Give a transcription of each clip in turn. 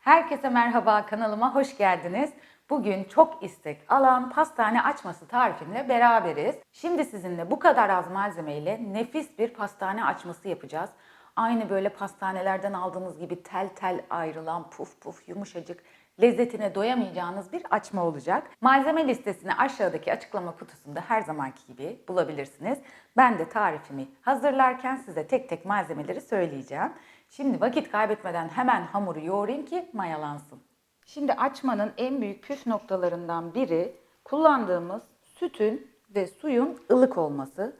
Herkese merhaba, kanalıma hoş geldiniz. Bugün çok istek alan pastane açması tarifimle beraberiz. Şimdi sizinle bu kadar az malzemeyle nefis bir pastane açması yapacağız. Aynı böyle pastanelerden aldığınız gibi tel tel ayrılan puf puf yumuşacık lezzetine doyamayacağınız bir açma olacak. Malzeme listesini aşağıdaki açıklama kutusunda her zamanki gibi bulabilirsiniz. Ben de tarifimi hazırlarken size tek tek malzemeleri söyleyeceğim. Şimdi vakit kaybetmeden hemen hamuru yoğurayım ki mayalansın. Şimdi açmanın en büyük püf noktalarından biri kullandığımız sütün ve suyun ılık olması.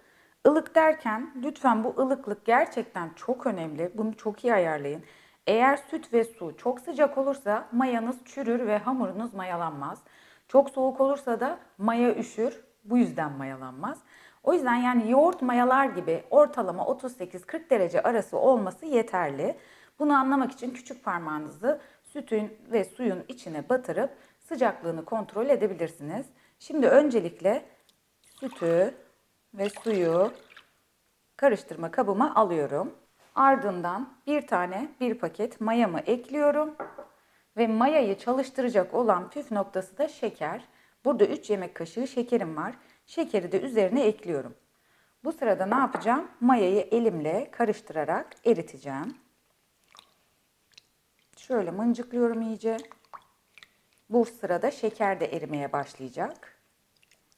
Ilık derken lütfen bu ılıklık gerçekten çok önemli. Bunu çok iyi ayarlayın. Eğer süt ve su çok sıcak olursa mayanız çürür ve hamurunuz mayalanmaz. Çok soğuk olursa da maya üşür. Bu yüzden mayalanmaz. O yüzden yani yoğurt mayalar gibi ortalama 38-40 derece arası olması yeterli. Bunu anlamak için küçük parmağınızı sütün ve suyun içine batırıp sıcaklığını kontrol edebilirsiniz. Şimdi öncelikle sütü ve suyu karıştırma kabıma alıyorum. Ardından bir paket mayamı ekliyorum. Ve mayayı çalıştıracak olan püf noktası da şeker. Burada 3 yemek kaşığı şekerim var. Şekeri de üzerine ekliyorum. Bu sırada ne yapacağım? Mayayı elimle karıştırarak eriteceğim. Şöyle mıncıklıyorum iyice. Bu sırada şeker de erimeye başlayacak.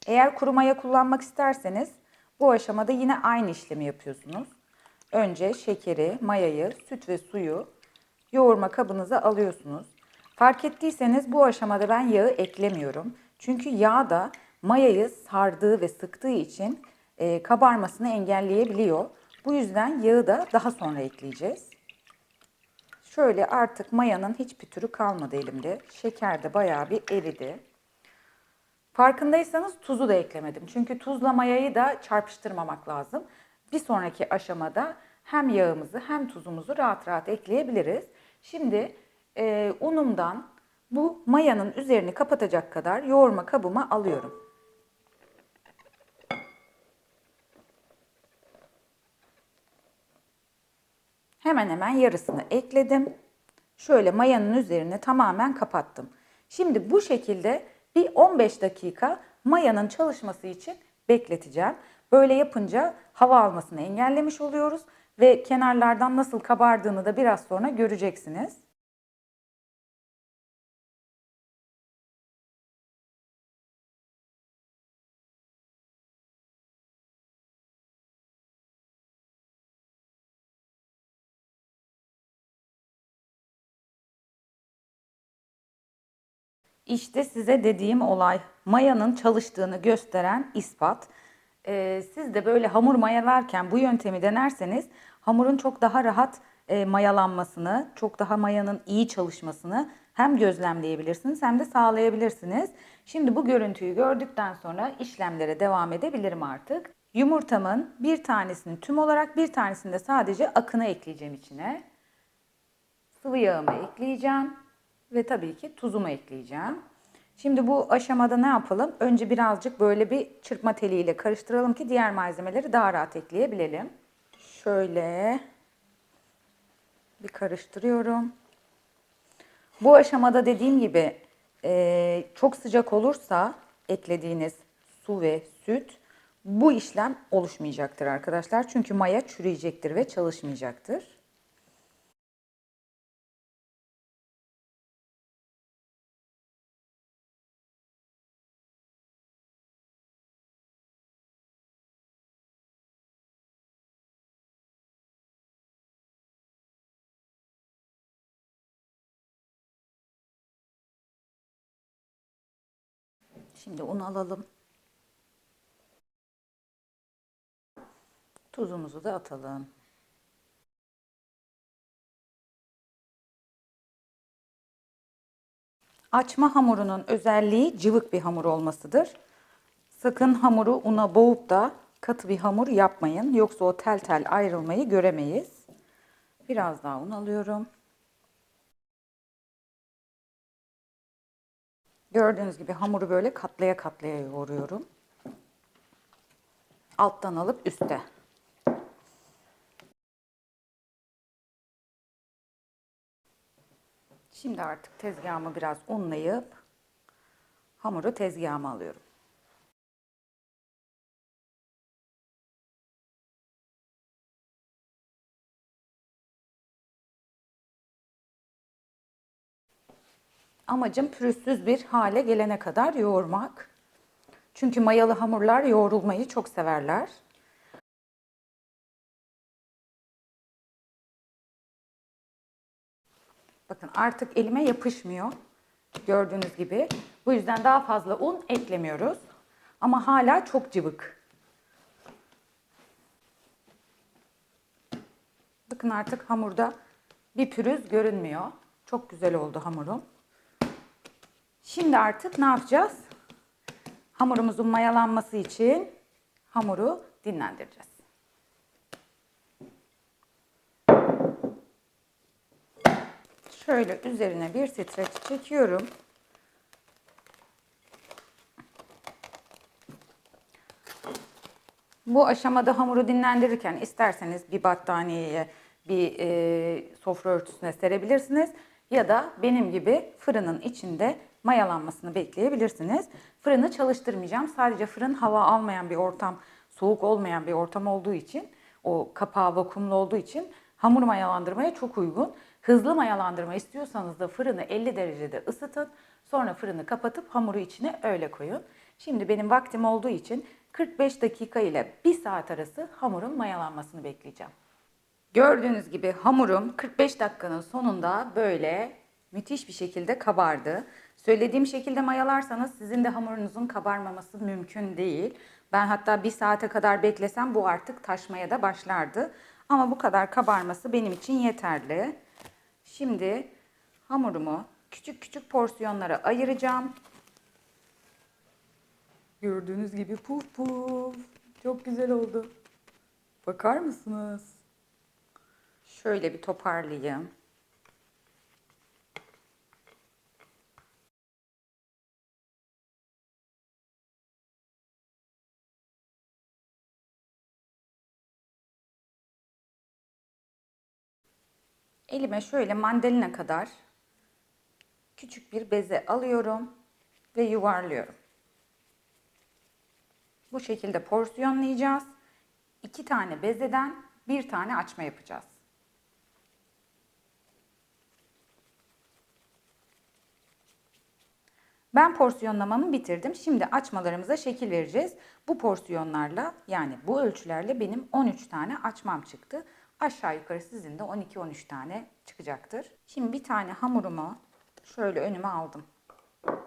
Eğer kuru maya kullanmak isterseniz bu aşamada yine aynı işlemi yapıyorsunuz. Önce şekeri, mayayı, süt ve suyu yoğurma kabınıza alıyorsunuz. Fark ettiyseniz bu aşamada ben yağı eklemiyorum. Çünkü yağ da mayayı sardığı ve sıktığı için kabarmasını engelleyebiliyor. Bu yüzden yağı da daha sonra ekleyeceğiz. Şöyle artık mayanın hiç pütürü kalmadı elimde. Şeker de bayağı bir eridi. Farkındaysanız tuzu da eklemedim. Çünkü tuzla mayayı da çarpıştırmamak lazım. Bir sonraki aşamada hem yağımızı hem tuzumuzu rahat rahat ekleyebiliriz. Şimdi unumdan bu mayanın üzerini kapatacak kadar yoğurma kabıma alıyorum. Hemen hemen yarısını ekledim. Şöyle mayanın üzerine tamamen kapattım. Şimdi bu şekilde bir 15 dakika mayanın çalışması için bekleteceğim. Böyle yapınca hava almasını engellemiş oluyoruz ve kenarlardan nasıl kabardığını da biraz sonra göreceksiniz. İşte size dediğim olay mayanın çalıştığını gösteren ispat. Siz de böyle hamur mayalarken bu yöntemi denerseniz hamurun çok daha rahat mayalanmasını, çok daha mayanın iyi çalışmasını hem gözlemleyebilirsiniz hem de sağlayabilirsiniz. Şimdi bu görüntüyü gördükten sonra işlemlere devam edebilirim artık. Yumurtamın bir tanesini tüm olarak bir tanesini de sadece akını ekleyeceğim içine. Sıvı yağımı ekleyeceğim ve tabii ki tuzumu ekleyeceğim. Şimdi bu aşamada ne yapalım? Önce birazcık böyle bir çırpma teliyle karıştıralım ki diğer malzemeleri daha rahat ekleyebilelim. Şöyle bir karıştırıyorum. Bu aşamada dediğim gibi çok sıcak olursa eklediğiniz su ve süt bu işlem oluşmayacaktır arkadaşlar. Çünkü maya çürüyecektir ve çalışmayacaktır. Şimdi un alalım. Tuzumuzu da atalım. Açma hamurunun özelliği cıvık bir hamur olmasıdır. Sakın hamuru una boğup da katı bir hamur yapmayın. Yoksa o tel tel ayrılmayı göremeyiz. Biraz daha un alıyorum. Gördüğünüz gibi hamuru böyle katlaya katlaya yoğuruyorum. Alttan alıp üste. Şimdi artık tezgahımı biraz unlayıp hamuru tezgahıma alıyorum. Amacım pürüzsüz bir hale gelene kadar yoğurmak. Çünkü mayalı hamurlar yoğrulmayı çok severler. Bakın artık elime yapışmıyor. Gördüğünüz gibi. Bu yüzden daha fazla un eklemiyoruz. Ama hala çok cıvık. Bakın artık hamurda bir pürüz görünmüyor. Çok güzel oldu hamurum. Şimdi artık ne yapacağız? Hamurumuzun mayalanması için hamuru dinlendireceğiz. Şöyle üzerine bir streç çekiyorum. Bu aşamada hamuru dinlendirirken isterseniz bir battaniyeye, bir sofra örtüsüne serebilirsiniz. Ya da benim gibi fırının içinde mayalanmasını bekleyebilirsiniz. Fırını çalıştırmayacağım. Sadece fırın hava almayan bir ortam, soğuk olmayan bir ortam olduğu için, o kapağı vakumlu olduğu için hamur mayalandırmaya çok uygun. Hızlı mayalandırma istiyorsanız da fırını 50 derecede ısıtın. Sonra fırını kapatıp hamuru içine öyle koyun. Şimdi benim vaktim olduğu için 45 dakika ile 1 saat arası hamurun mayalanmasını bekleyeceğim. Gördüğünüz gibi hamurum 45 dakikanın sonunda böyle müthiş bir şekilde kabardı. Söylediğim şekilde mayalarsanız sizin de hamurunuzun kabarmaması mümkün değil. Ben hatta 1 saate kadar beklesem bu artık taşmaya da başlardı. Ama bu kadar kabarması benim için yeterli. Şimdi hamurumu küçük küçük porsiyonlara ayıracağım. Gördüğünüz gibi puf puf. Çok güzel oldu. Bakar mısınız? Şöyle bir toparlayayım. Elime şöyle mandalina kadar küçük bir beze alıyorum ve yuvarlıyorum. Bu şekilde porsiyonlayacağız. 2 tane bezeden 1 tane açma yapacağız. Ben porsiyonlamamı bitirdim. Şimdi açmalarımıza şekil vereceğiz. Bu porsiyonlarla yani bu ölçülerle benim 13 tane açmam çıktı. Aşağı yukarı sizin de 12-13 tane çıkacaktır. Şimdi bir tane hamurumu şöyle önüme aldım.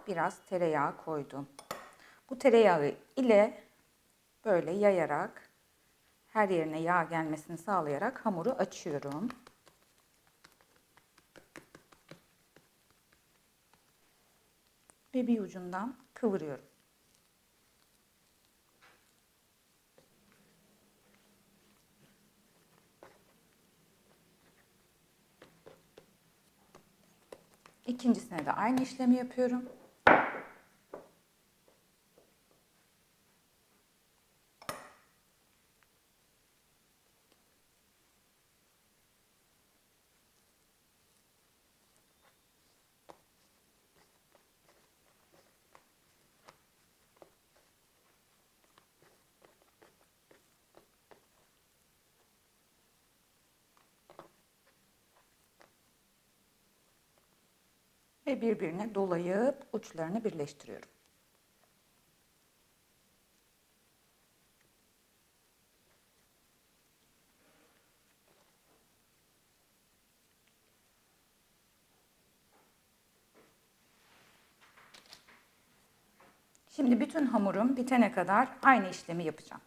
Biraz tereyağı koydum. Bu tereyağı ile böyle yayarak her yerine yağ gelmesini sağlayarak hamuru açıyorum. Ve bir ucundan kıvırıyorum. İkincisine de aynı işlemi yapıyorum. Ve birbirine dolayıp uçlarını birleştiriyorum. Şimdi bütün hamurum bitene kadar aynı işlemi yapacağım.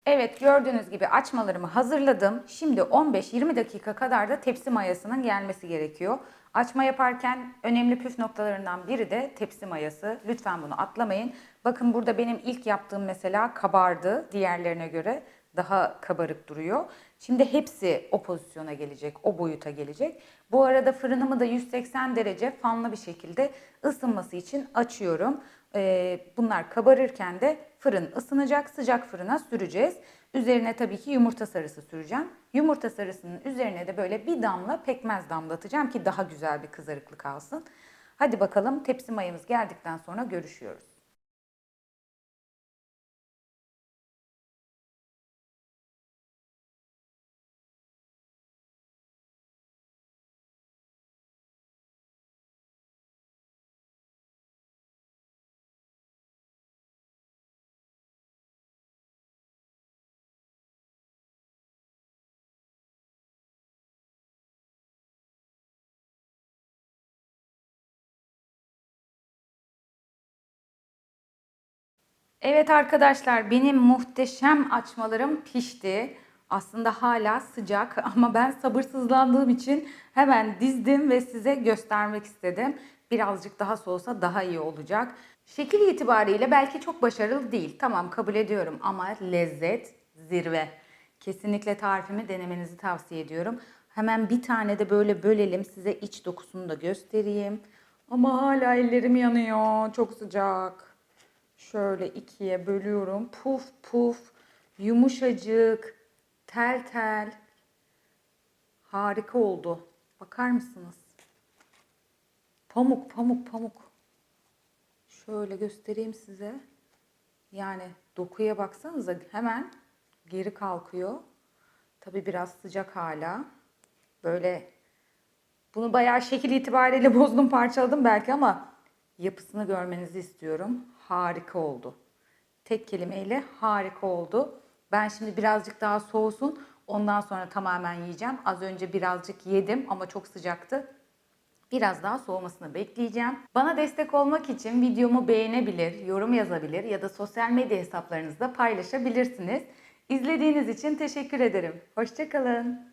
Evet, gördüğünüz gibi açmalarımı hazırladım. Şimdi 15-20 dakika kadar da tepsi mayasının gelmesi gerekiyor. Açma yaparken önemli püf noktalarından biri de tepsi mayası. Lütfen bunu atlamayın. Bakın burada benim ilk yaptığım mesela kabardı. Diğerlerine göre daha kabarık duruyor. Şimdi hepsi o pozisyona gelecek, o boyuta gelecek. Bu arada fırınımı da 180 derece fanlı bir şekilde ısınması için açıyorum. Bunlar kabarırken de fırın ısınacak, sıcak fırına süreceğiz. Üzerine tabii ki yumurta sarısı süreceğim. Yumurta sarısının üzerine de böyle bir damla pekmez damlatacağım ki daha güzel bir kızarıklık alsın. Hadi bakalım, tepsi mayamız geldikten sonra görüşüyoruz. Evet arkadaşlar, benim muhteşem açmalarım pişti. Aslında hala sıcak ama ben sabırsızlandığım için hemen dizdim ve size göstermek istedim. Birazcık daha soğusa daha iyi olacak. Şekil itibariyle belki çok başarılı değil. Tamam, kabul ediyorum ama lezzet zirve. Kesinlikle tarifimi denemenizi tavsiye ediyorum. Hemen bir tane de böyle bölelim, size iç dokusunu da göstereyim. Ama hala ellerim yanıyor. Çok sıcak. Şöyle ikiye bölüyorum. Puf puf, yumuşacık, tel tel. Harika oldu. Bakar mısınız? Pamuk, pamuk, pamuk. Şöyle göstereyim size. Yani dokuya baksanıza, hemen geri kalkıyor. Tabii biraz sıcak hala. Böyle bunu bayağı şekil itibariyle bozdum, parçaladım belki ama yapısını görmenizi istiyorum. Harika oldu. Tek kelimeyle harika oldu. Ben şimdi birazcık daha soğusun. Ondan sonra tamamen yiyeceğim. Az önce birazcık yedim ama çok sıcaktı. Biraz daha soğumasını bekleyeceğim. Bana destek olmak için videomu beğenebilir, yorum yazabilir ya da sosyal medya hesaplarınızda paylaşabilirsiniz. İzlediğiniz için teşekkür ederim. Hoşça kalın.